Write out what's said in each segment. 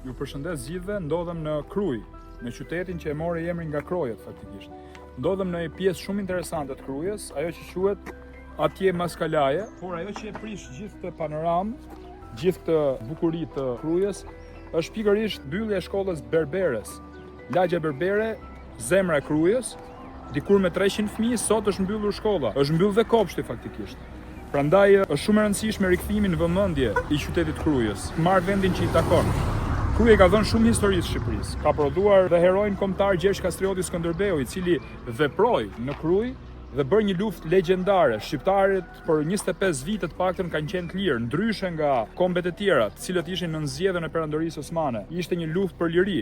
Ju përshëndes gjithëve, ndodhem në Kruj, në qytetin që e mori emrin nga krojet faktikisht. Ndodhem në një pjesë shumë interesante të Krujës, ajo që quhet atje Maskalaje, por ajo që e prish gjithë këtë panoramë, gjithë këtë bukuri të Krujës, është pikërisht mbyllja e shkollës Berberes. Lagja Berbere, zemra e Krujës, dikur me 300 fëmijë, sot është mbyllur shkolla, është mbyllur dhe kopshti faktikisht. Prandaj është shumë e rëndësishme rikthimin në vëmendje i qytetit Krujës, marr vendin që i takon. Kruja ka dhënë shumë histori të Shqipërisë. Ka prodhuar dhe heroin kombëtar Gjergj Kastrioti Skënderbeu, i cili veproi në Krujë dhe bërë një luftë legjendare. Shqiptarët për 25 vite të paktën kanë qenë të lirë, ndryshe nga kombet e tjera, të cilët ishin në zgjedhjen e perandorisë osmane. Ishte një luftë për liri.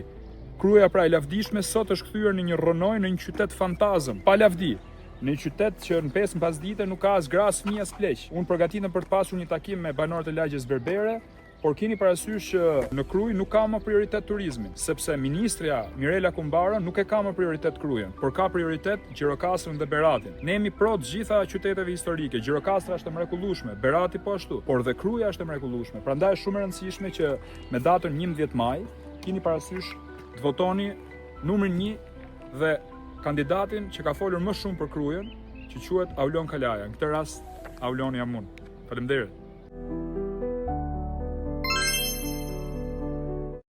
Kruja pra e lavdishme sot është kthyer në një rronoj, në një qytet fantazëm, pa lavdi. Në një qytet që në 5 pasdite nuk ka as gra, as fëmijë, as pleq. Unë përgatitem për të pasur një takim me banorët e lagjes Berbere, por keni parasysh që në Kruj nuk ka më prioritet turizmin, sepse ministrja Mirela Kumbara nuk e ka më prioritet Krujën, por ka prioritet Gjirokastrën dhe Beratin. Ne jemi pro të gjitha qyteteve historike, Gjirokastra është e mrekullueshme, Berati po ashtu, por dhe Kruja është e mrekullueshme. Prandaj është shumë e rëndësishme që me datën 11 maj keni parasysh të votoni numrin 1 dhe kandidatin që ka folur më shumë për Krujën, që quhet Aulon Kalaja. Në këtë rast Auloni jam unë. Faleminderit.